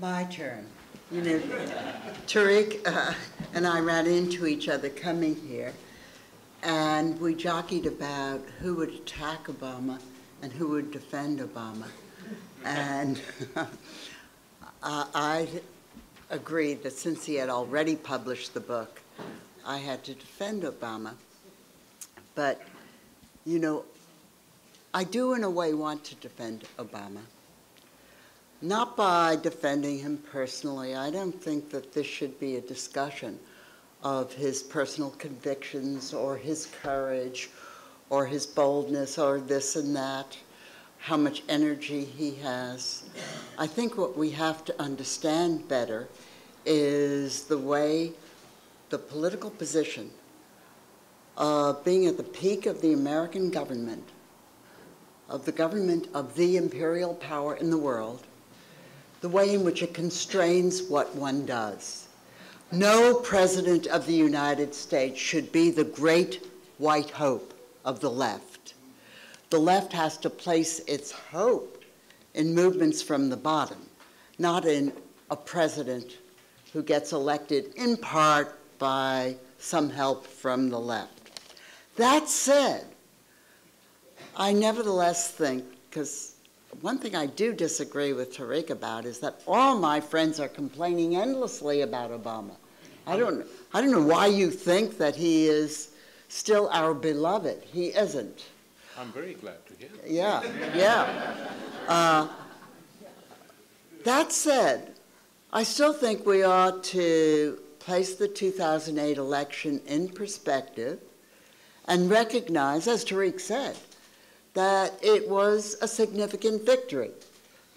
My turn. You know, Tariq and I ran into each other coming here, and we jockeyed about who would attack Obama and who would defend Obama. And I agreed that since he had already published the book, I had to defend Obama. But, you know, I do in a way want to defend Obama. Not by defending him personally. I don't think that this should be a discussion of his personal convictions or his courage or his boldness or this and that, how much energy he has. I think what we have to understand better is the way the political position of being at the peak of the American government, of the imperial power in the world, the way in which it constrains what one does. No president of the United States should be the great white hope of the left. The left has to place its hope in movements from the bottom, not in a president who gets elected in part by some help from the left. That said, I nevertheless think, because one thing I do disagree with Tariq about is that all my friends are complaining endlessly about Obama. I don't know why you think that he is still our beloved. He isn't. I'm very glad to hear that. Yeah. That said, I still think we ought to place the 2008 election in perspective and recognize, as Tariq said, that it was a significant victory,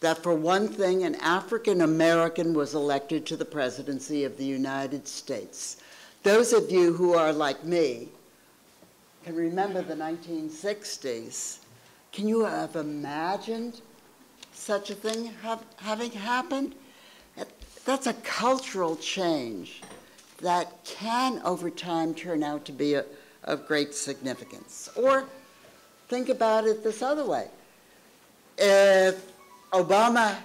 that for one thing, an African American was elected to the presidency of the United States. Those of you who are like me can remember the 1960s. Can you have imagined such a thing having happened? That's a cultural change that can, over time, turn out to be of great significance. Or think about it this other way. If Obama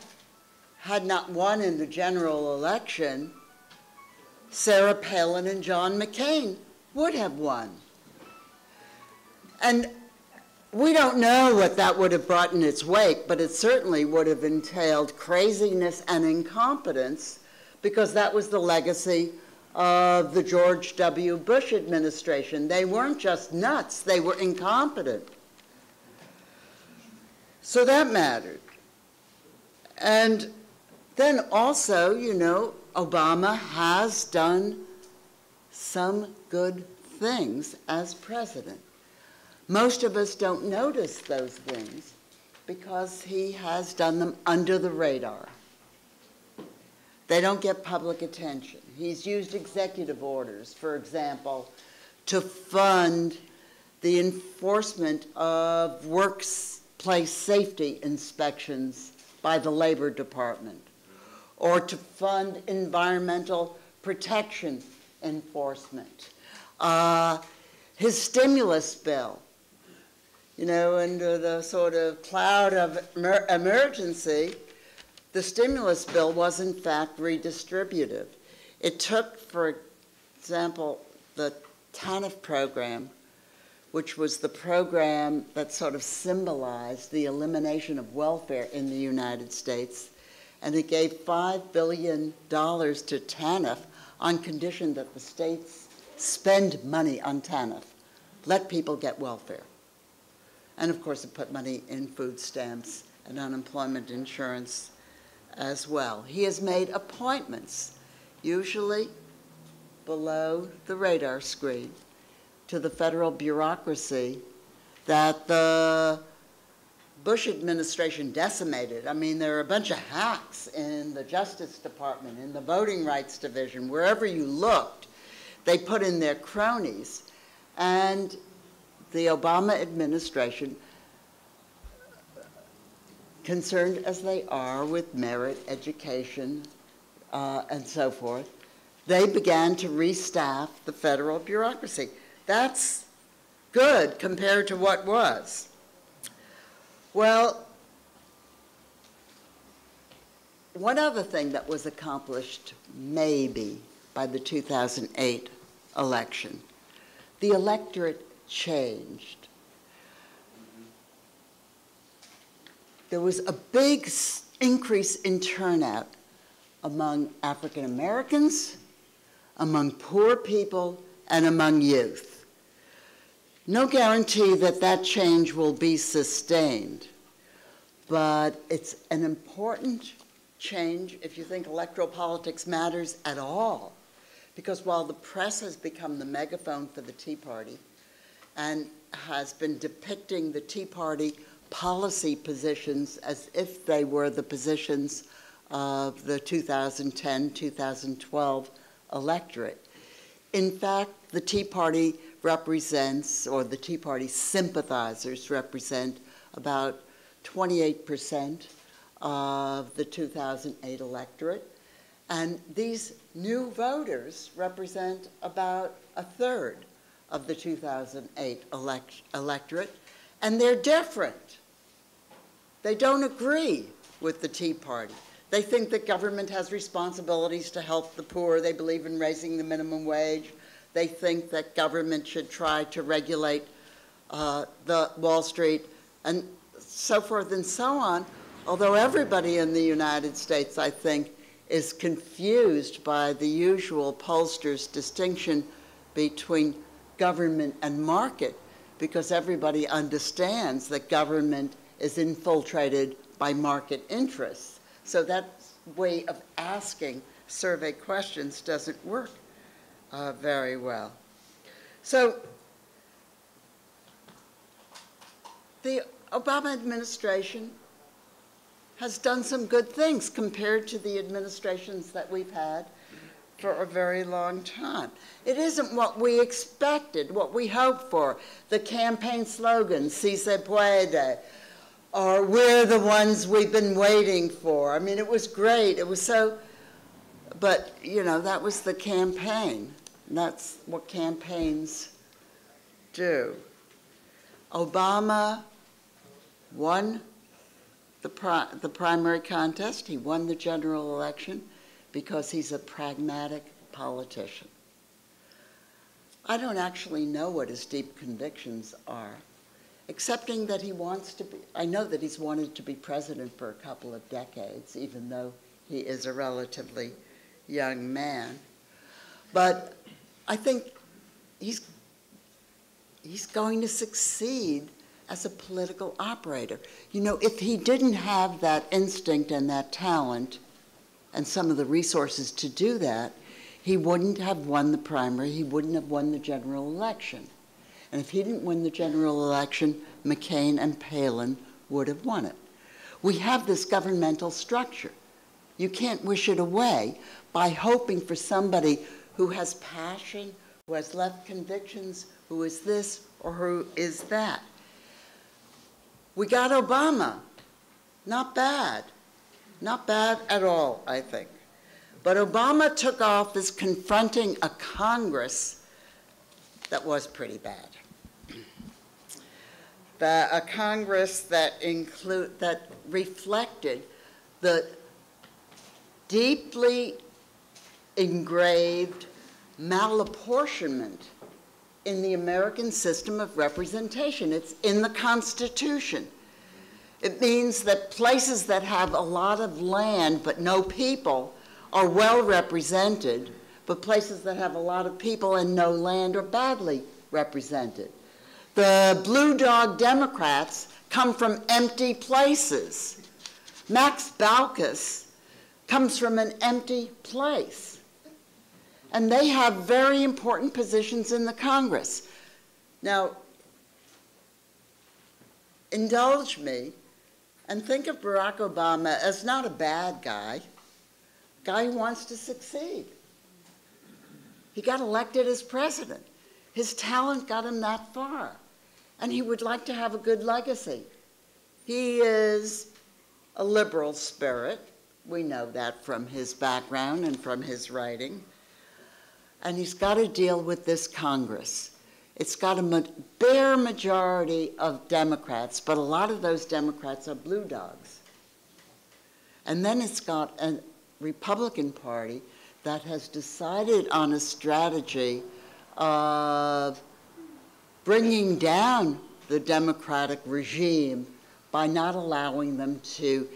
had not won in the general election, Sarah Palin and John McCain would have won. And we don't know what that would have brought in its wake, but it certainly would have entailed craziness and incompetence, because that was the legacy of the George W. Bush administration. They weren't just nuts, they were incompetent. So that mattered. And then also, you know, Obama has done some good things as president. Most of us don't notice those things because he has done them under the radar. They don't get public attention. He's used executive orders, for example, to fund the enforcement of workplace safety inspections by the Labor Department, or to fund environmental protection enforcement. His stimulus bill, you know, under the sort of cloud of emergency, the stimulus bill was in fact redistributive. It took, for example, the TANF program, which was the program that sort of symbolized the elimination of welfare in the United States, and it gave $5 billion to TANF on condition that the states spend money on TANF, let people get welfare. And of course it put money in food stamps and unemployment insurance as well. He has made appointments, usually below the radar screen, to the federal bureaucracy that the Bush administration decimated. I mean, there are a bunch of hacks in the Justice Department, in the Voting Rights Division, wherever you looked, they put in their cronies. And the Obama administration, concerned as they are with merit, education, and so forth, they began to restaff the federal bureaucracy. That's good compared to what was. Well, one other thing that was accomplished maybe by the 2008 election, the electorate changed. There was a big increase in turnout among African Americans, among poor people, and among youth. No guarantee that that change will be sustained, but it's an important change if you think electoral politics matters at all, because while the press has become the megaphone for the Tea Party and has been depicting the Tea Party policy positions as if they were the positions of the 2010-2012 electorate. In fact, the Tea Party represents, or the Tea Party sympathizers represent about 28% of the 2008 electorate, and these new voters represent about a third of the 2008 electorate, and they're different. They don't agree with the Tea Party. They think that government has responsibilities to help the poor. They believe in raising the minimum wage. They think that government should try to regulate the Wall Street and so forth and so on, although everybody in the United States, I think, is confused by the usual pollsters' distinction between government and market, because everybody understands that government is infiltrated by market interests. So that way of asking survey questions doesn't work very well. So the Obama administration has done some good things compared to the administrations that we've had for a very long time. It isn't what we expected, what we hoped for. The campaign slogan, "Si se puede," or "We're the ones we've been waiting for." I mean, it was great. It was so, but you know, that was the campaign. That's what campaigns do. Obama won the primary contest. He won the general election because he's a pragmatic politician. I don't actually know what his deep convictions are, excepting that he wants to be, I know that he's wanted to be president for a couple of decades, even though he is a relatively young man. But I think he's going to succeed as a political operator. You know, if he didn't have that instinct and that talent and some of the resources to do that, he wouldn't have won the primary, he wouldn't have won the general election. And if he didn't win the general election, McCain and Palin would have won it. We have this governmental structure. You can't wish it away by hoping for somebody who has passion, who has left convictions, who is this or who is that. We got Obama. Not bad. Not bad at all, I think. But Obama took office confronting a Congress that was pretty bad. A Congress that reflected the deeply engraved malapportionment in the American system of representation. It's in the Constitution. It means that places that have a lot of land but no people are well represented, but places that have a lot of people and no land are badly represented. The Blue Dog Democrats come from empty places. Max Baucus comes from an empty place. And they have very important positions in the Congress. Now, indulge me and think of Barack Obama as not a bad guy who wants to succeed. He got elected as president. His talent got him that far. And he would like to have a good legacy. He is a liberal spirit. We know that from his background and from his writing. And he's got to deal with this Congress. It's got a bare majority of Democrats, but a lot of those Democrats are blue dogs. And then it's got a Republican Party that has decided on a strategy of bringing down the Democratic regime by not allowing them to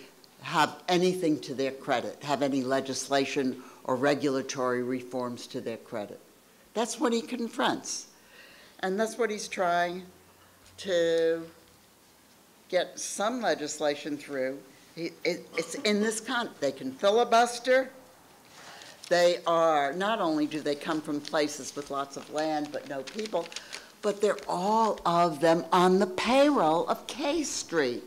have anything to their credit, have any legislation or regulatory reforms to their credit. That's what he confronts. And that's what he's trying to get some legislation through. It's in this they can filibuster. They are, not only do they come from places with lots of land but no people, but they're all of them on the payroll of K Street.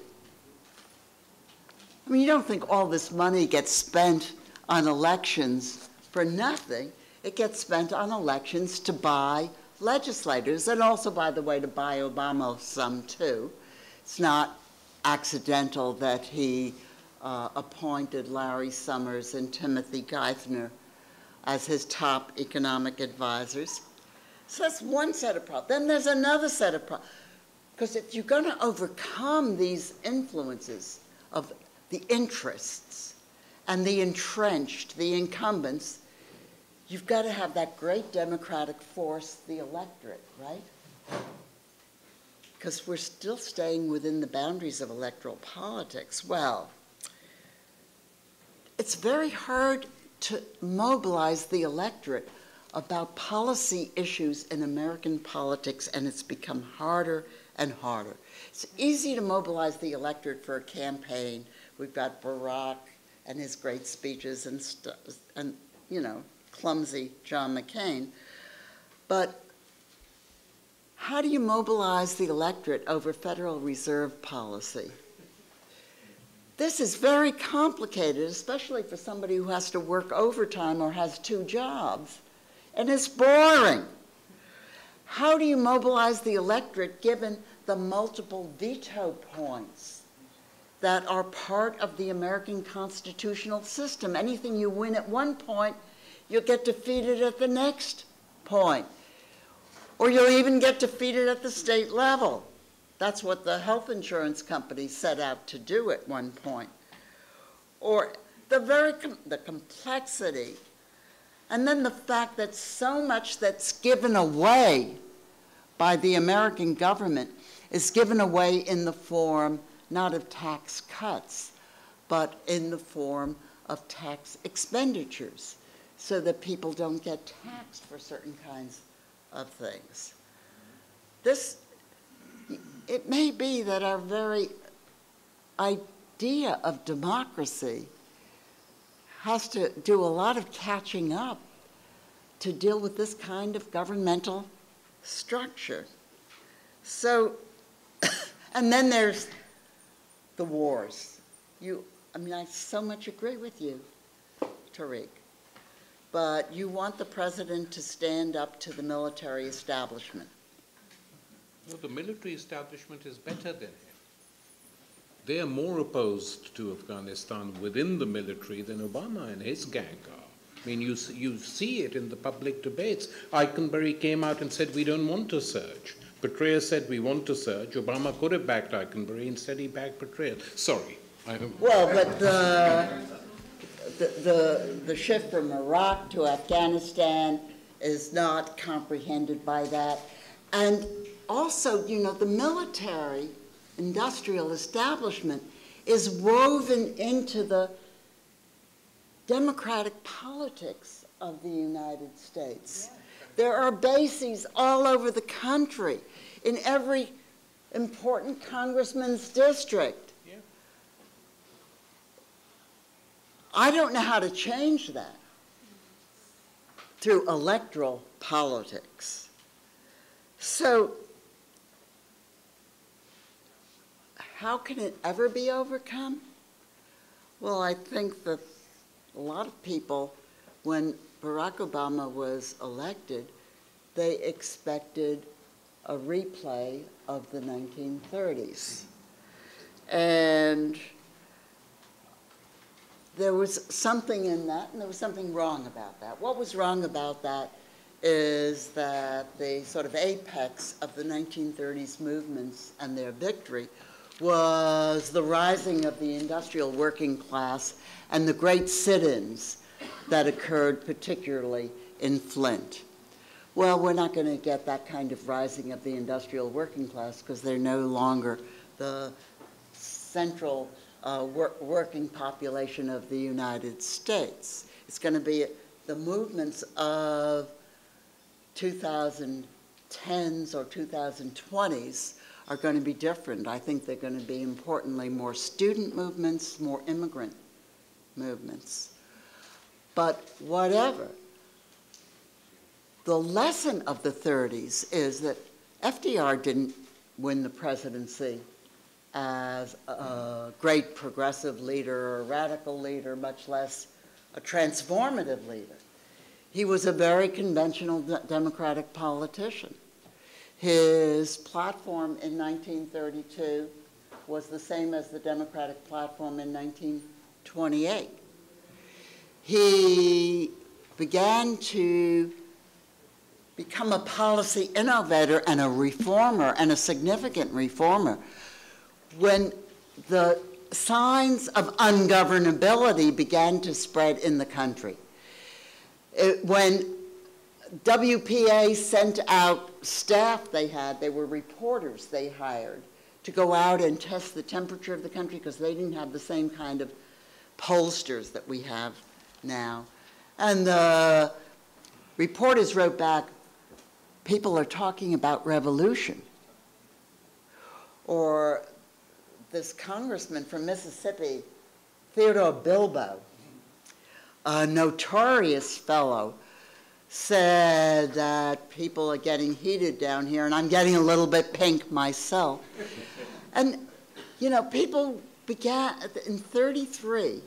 I mean, you don't think all this money gets spent on elections for nothing. It gets spent on elections to buy legislators, and also, by the way, to buy Obama some too. It's not accidental that he appointed Larry Summers and Timothy Geithner as his top economic advisors. So that's one set of problems. Then there's another set of problems. Because if you're going to overcome these influences of the interests and the entrenched, the incumbents, you've got to have that great democratic force, the electorate, right? Because we're still staying within the boundaries of electoral politics. Well, it's very hard to mobilize the electorate about policy issues in American politics, and it's become harder and harder. It's easy to mobilize the electorate for a campaign. We've got Barack and his great speeches and you know, clumsy John McCain. But how do you mobilize the electorate over Federal Reserve policy? This is very complicated, especially for somebody who has to work overtime or has 2 jobs. And it's boring. How do you mobilize the electorate given the multiple veto points that are part of the American constitutional system? Anything you win at one point, you'll get defeated at the next point. Or you'll even get defeated at the state level. That's what the health insurance companies set out to do at one point. Or the complexity, and then the fact that so much that's given away by the American government is given away in the form not of tax cuts, but in the form of tax expenditures, so that people don't get taxed for certain kinds of things. It may be that our very idea of democracy has to do a lot of catching up to deal with this kind of governmental structure. So, and then there's the wars. I so much agree with you, Tariq. But you want the president to stand up to the military establishment. No, the military establishment is better than him. They are more opposed to Afghanistan within the military than Obama and his gang are. I mean, you see it in the public debates. Eikenberry came out and said, we don't want a surge. Petraeus said, we want a surge. Obama could have backed Eikenberry. Instead, he backed Petraeus. Sorry. Well, but the shift from Iraq to Afghanistan is not comprehended by that. And also, you know, the military industrial establishment is woven into the democratic politics of the United States. There are bases all over the country, in every important congressman's district. I don't know how to change that through electoral politics. So, how can it ever be overcome? Well, I think that a lot of people, when Barack Obama was elected, they expected a replay of the 1930s. And there was something in that, and there was something wrong about that. What was wrong about that is that the sort of apex of the 1930s movements and their victory was the rising of the industrial working class and the great sit-ins that occurred particularly in Flint. Well, we're not going to get that kind of rising of the industrial working class because they're no longer the central working population of the United States. It's going to be the movements of 2010s or 2020s are going to be different. I think they're going to be, importantly, more student movements, more immigrant movements. But whatever, the lesson of the 30s is that FDR didn't win the presidency as a great progressive leader or a radical leader, much less a transformative leader. He was a very conventional Democratic politician. His platform in 1932 was the same as the Democratic platform in 1928. He began to become a policy innovator and a reformer, and a significant reformer, when the signs of ungovernability began to spread in the country. When WPA sent out staff they were reporters they hired to go out and test the temperature of the country because they didn't have the same kind of pollsters that we have now. And the reporters wrote back, people are talking about revolution. Or this congressman from Mississippi, Theodore Bilbo, a notorious fellow, said that people are getting heated down here, and I'm getting a little bit pink myself. And, you know, people began, in 33,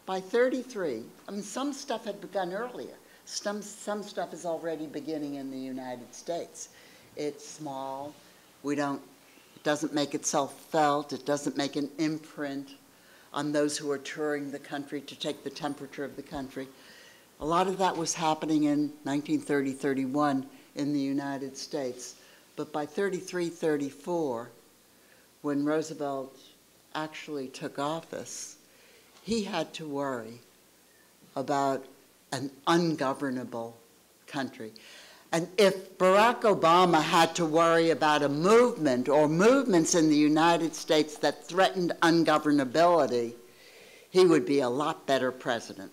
by 33, I mean, some stuff had begun earlier. Some stuff is already beginning in the United States. It's small. It doesn't make itself felt. It doesn't make an imprint on those who are touring the country to take the temperature of the country. A lot of that was happening in 1930-31 in the United States. But by 33-34, when Roosevelt actually took office, he had to worry about an ungovernable country. And if Barack Obama had to worry about a movement or movements in the United States that threatened ungovernability, he would be a lot better president.